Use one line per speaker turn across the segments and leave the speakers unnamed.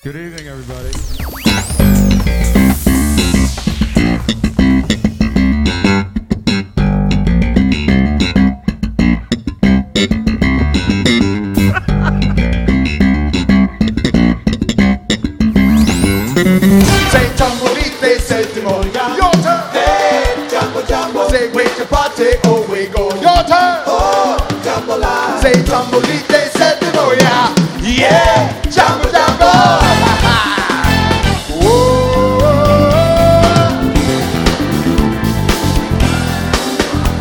Good evening, everybody.
Say Tamborite, say Timoria. Your turn. Hey, Jambo Jambo. Say wait your party, oh we go. Your turn. Oh, Jambola. Say Tamborite, say Timoria. Yeah, Jambo Jambo.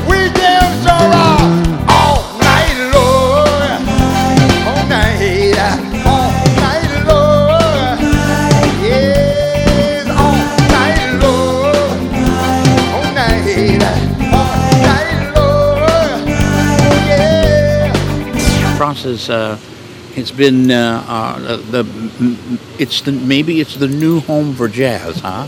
We dance around all night long. All night, all night long. Yes, all night long. All night, all night long. Yeah.
France is it's been maybe it's the new home for jazz, huh?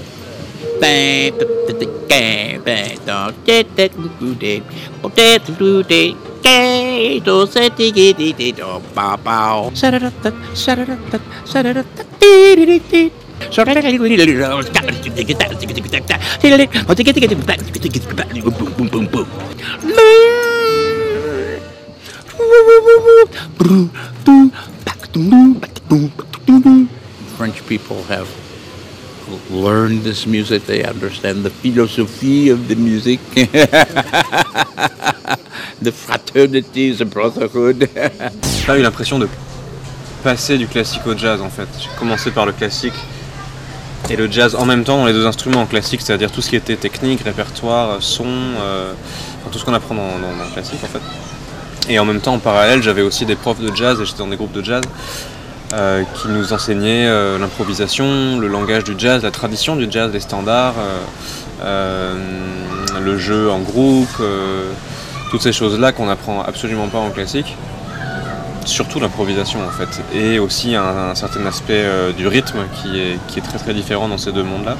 French people have learned this music. They understand the philosophy of the music, the fraternity, the brotherhood.
J'ai pas eu l'impression de passer du classique au jazz en fait. J'ai commencé par le classique et le jazz en même temps dans les deux instruments classiques, c'est-à-dire tout ce qui était technique, répertoire, son, enfin, tout ce qu'on apprend dans le classique en fait. Et en même temps, en parallèle, j'avais aussi des profs de jazz et j'étais dans des groupes de jazz qui nous enseignaient l'improvisation, le langage du jazz, la tradition du jazz, les standards, le jeu en groupe, toutes ces choses-là qu'on n'apprend absolument pas en classique. Surtout l'improvisation en fait, et aussi un certain aspect du rythme qui est très très différent dans ces deux mondes-là.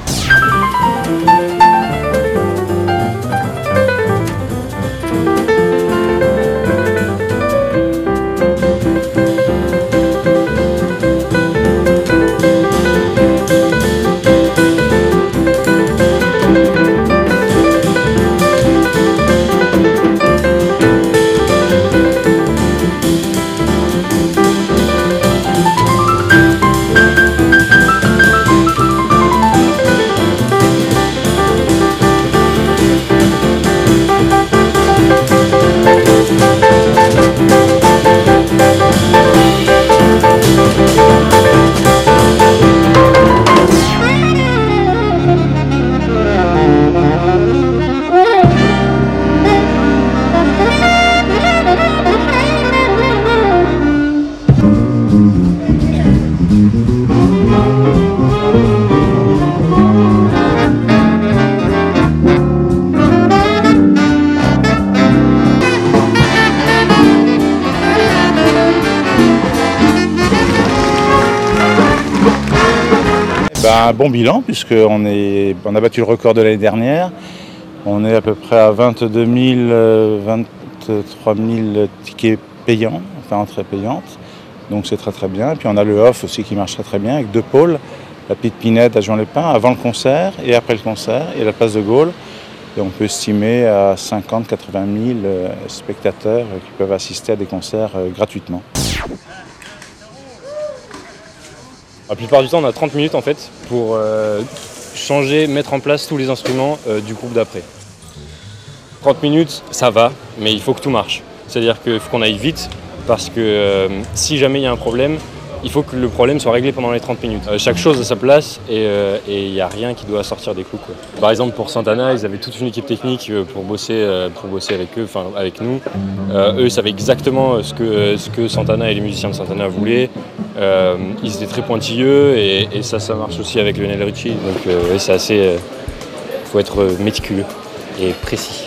Un bon bilan puisqu'on a battu le record de l'année dernière. On est à peu près à 22 000, 23 000 tickets payants, enfin entrées payantes. Donc c'est très très bien. Et puis on a le off aussi qui marche très très bien avec deux pôles. La Petite Pinette à Juan-les-Pins avant le concert et après le concert et la place de Gaulle. Et on peut estimer à 50 000 80 000 spectateurs qui peuvent assister à des concerts gratuitement.
La plupart du temps, on a 30 minutes en fait pour changer, mettre en place tous les instruments du groupe d'après. 30 minutes, ça va, mais il faut que tout marche. C'est-à-dire qu'il faut qu'on aille vite parce que si jamais il y a un problème, il faut que le problème soit réglé pendant les 30 minutes. Chaque chose à sa place et il n'y a rien qui doit sortir des clous, quoi. Par exemple, pour Santana, ils avaient toute une équipe technique pour bosser avec eux, enfin avec nous. Eux, ils savaient exactement ce que Santana et les musiciens de Santana voulaient. Ils étaient très pointilleux et ça marche aussi avec Lionel Richie. Donc ouais, c'est assez... faut être méticuleux et précis.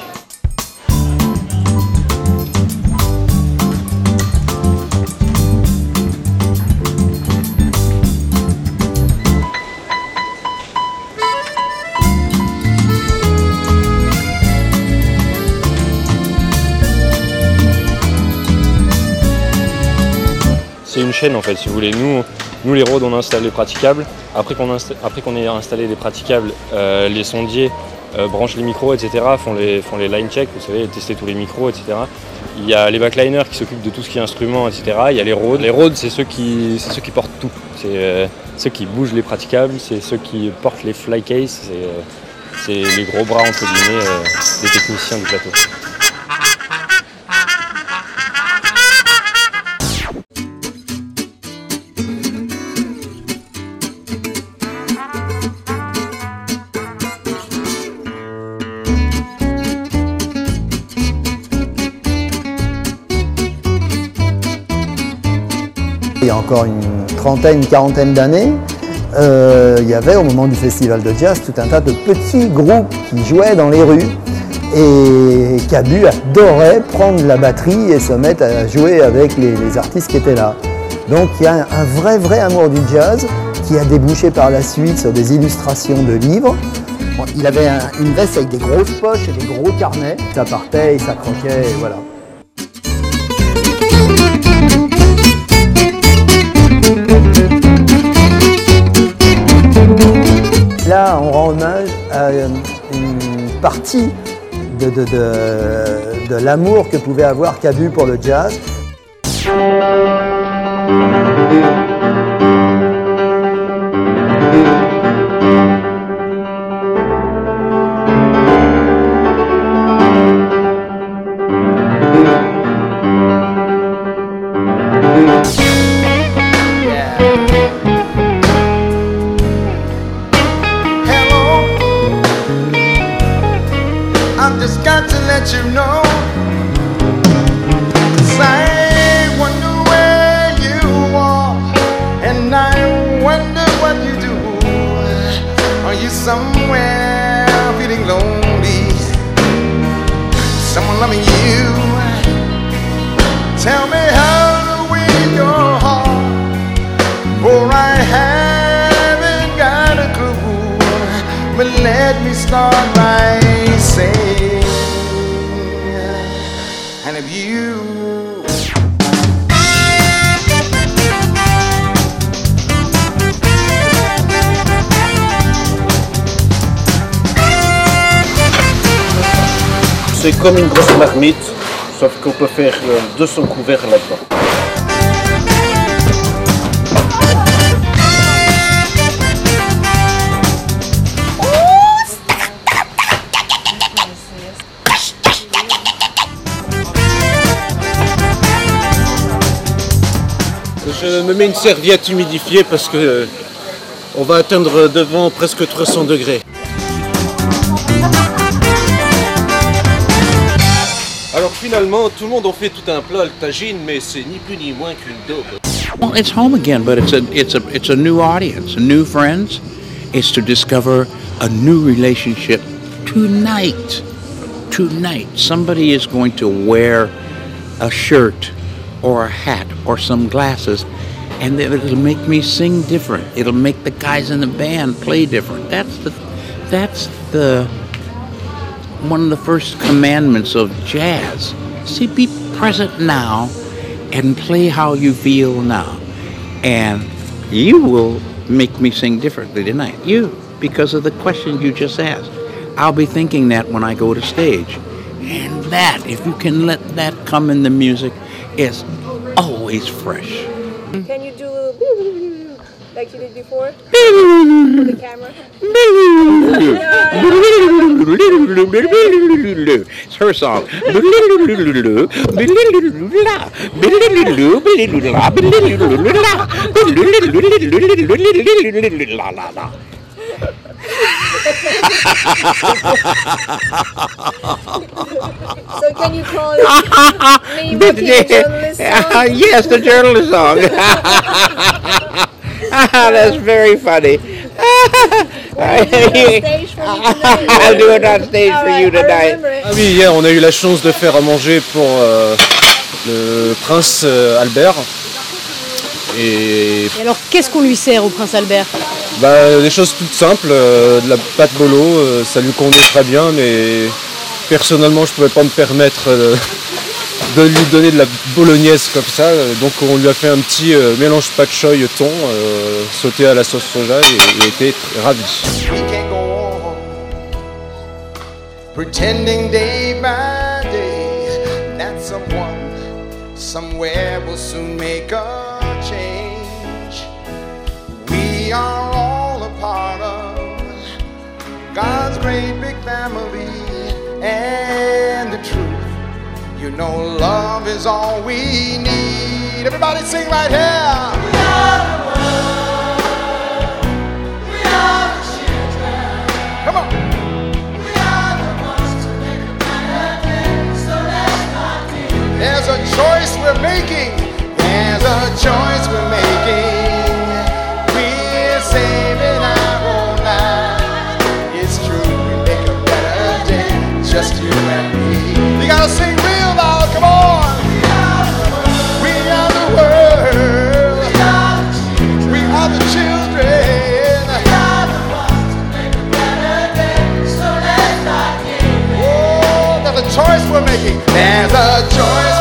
C'est une chaîne en fait, si vous voulez. Nous, Nous, les Rhodes, on installe les praticables. Après qu'on ait installé les praticables, les sondiers branchent les micros, etc., font les line checks, vous savez, tester tous les micros, etc. Il y a les backliners qui s'occupent de tout ce qui est instruments, etc. Il y a les Rhodes. Les Rhodes, c'est ceux qui portent tout. C'est ceux qui bougent les praticables, c'est ceux qui portent les fly cases, c'est les gros bras, entre guillemets, des techniciens du plateau.
Il y a encore une quarantaine d'années, il y avait au moment du festival de jazz tout un tas de petits groupes qui jouaient dans les rues et Cabu adorait prendre la batterie et se mettre à jouer avec les artistes qui étaient là. Donc il y a un vrai amour du jazz qui a débouché par la suite sur des illustrations de livres. Bon, il avait une veste avec des grosses poches et des gros carnets, ça partait et ça croquait et voilà. Là, on rend hommage à une partie de l'amour que pouvait avoir Cabu pour le jazz.
I've just got to let you know, 'cause I wonder where you are, and I wonder what you do. Are you somewhere feeling lonely? Someone loving you? Tell me how to win your heart, for I haven't got a clue. But let me start by saying, and if you
c'est comme une grosse marmite, sauf qu'on peut faire 200 couverts là-dedans. Je me mets une serviette humidifiée parce que on va atteindre devant presque 300 degrés. Alors finalement, tout le monde en fait tout un plat, le tagine, mais c'est ni plus ni moins qu'une daube.
Well, it's home again, but it's a new audience, new friends. It's to discover a new relationship tonight. Tonight, somebody is going to wear a shirt or a hat or some glasses, and it'll make me sing different. It'll make the guys in the band play different. That's the one of the first commandments of jazz. See, be present now and play how you feel now. And you will make me sing differently tonight. You, because of the question you just asked. I'll be thinking that when I go to stage. And that, if you can let that come in the music, is always fresh.
Can you do like you did before? For the camera?
It's her song.
So can you call it maybe a journalist song?
Yes, the journalist song. That's very funny.
I'll
do it on stage for you tonight.
Ah oui, hier on a eu la chance de faire à manger pour le prince Albert.
Et alors qu'est-ce qu'on lui sert au prince Albert?
Des choses toutes simples, de la pâte bolo, ça lui convenait très bien, mais personnellement je ne pouvais pas me permettre
de lui donner de la bolognaise comme ça. Donc on lui a fait un petit mélange pak choi thon sauté à la sauce soja et il était ravi.
We can't go on pretending day by day that someone somewhere will soon make a change. We are all a part of God's great big family, and the truth, you know, love is all we need. Everybody sing right here. We are the world. We are the children. Come on. We are the ones to make a better day, so let's not give in. There's a choice we're making. There's a choice we're making. We're saving our own lives. It's true, we make a better day, just you and me. You gotta sing real loud, come on. We are the world. We are the children. We are the ones to make a better day, so let's not give in. Oh, there's a choice we're making. There's a choice.